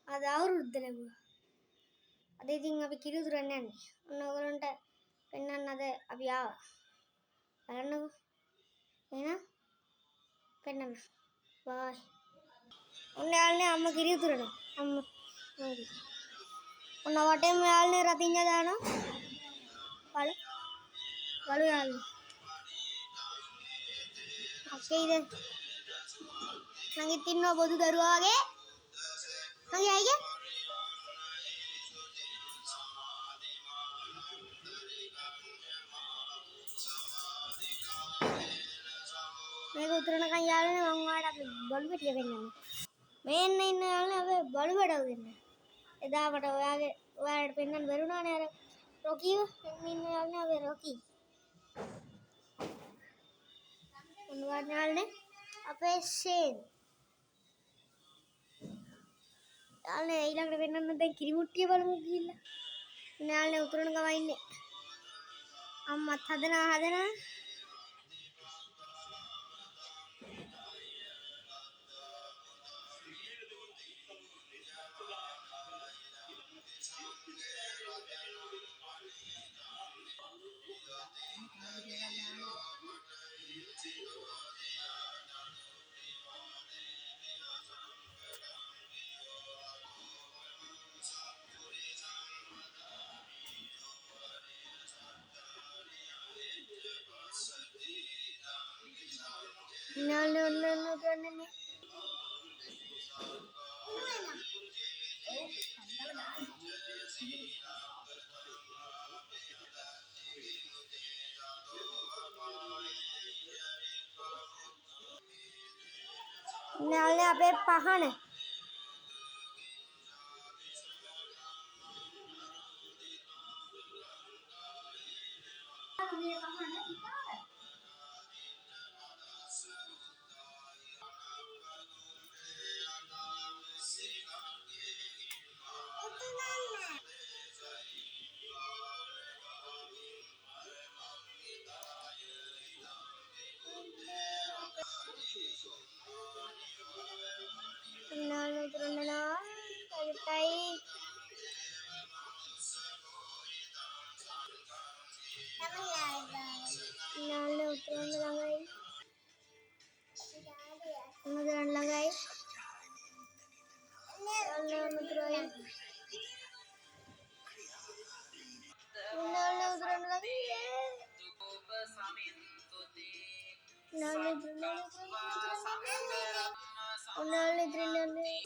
අද අවුරුද්ද ලැබුවා. අද ඉතින් අපි කිරි උතුරන්න යන්නේ. ඔන්න ඔයගොල්ලන්ට පෙන්වන්න අද අපි ආවා. බලන්නකෝ. එහෙනම් පෙන්වන්න. බයි. ඔන්න යාළුවනේ අම්මා කිරි උතුරනවා. අම්මා. ඔන්න වටේම යාළුවනේ රතිඤ්ඤා දානවා. බලු යාළුවනේ. අක්කේද? නංගිත් ඉන්නවා බොදු දරුවා වගේ. නංගි අයියේ. මේක උතුරනකන් යාළුවනේ මම ඔයාලට අපි බලු පැටිය පෙන්නන්නේ. මේන්න ඉන්න යාළුවනේ අපි බලු පැටව දෙන්න. එදා මට ඔයාලට පෙන්නන්න බැරුණානේ අර රොකීව. මෙන්න ඉන්න යාළුවනේ අපි රොකී. ඔන්න යාළුවනේ අපේ ෂේන්. යාළුවනේ ඊළඟට පෙන්නන්න දැන් කිරි මුට්ටිය බලමු ගිහිල්ලා. යාළුවනේ උතුරන ගම ඉන්නේ. අම්මත් හදනවා. යාළුවනේ ඔන්න උතුරන්නේ. යාළුවනේ අපේ පහන. යාළුවනේ උතුරනවා. කයිටයි. යාළුවනේ උතුරන්න ළඟයි. උතුරන්න ළඟයි. යාළුවනේ උතුරයි. යාළුවනේ උතුරන්න ළඟයි. යාළුවනේ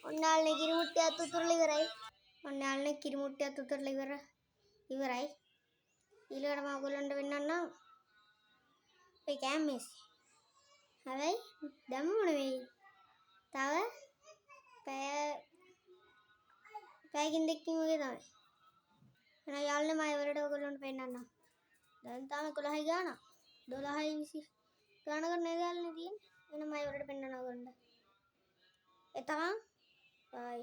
ඔන්නාල්නේ කිරි මුට්ටියත් උතුරලා ඉවරයි. ඔන්නාල්නේ කිරි මුට්ටියත් උතුරලා ඉවරයි. ඊළඟට මම ඔයගොල්ලන්ට පෙන්නන්නම් මේ කෑමේස්. හැබැයි දැම්මම නෙවෙයි. තව පැයකින් දෙකකින් වගේ තමයි. එහෙනම් යාළුවනේ මම ඉවරට ඔයගොල්ලන්ට පෙන්නන්නම්. දැන් තාම 11යි ගාන. 12යි 20 ගානකට නේද යාළුවනේ තියෙන්නේ. එහෙනම් මම ඉවරට පෙන්නන්නම් ඔයගොල්ලන්ට. එතකන් බයි.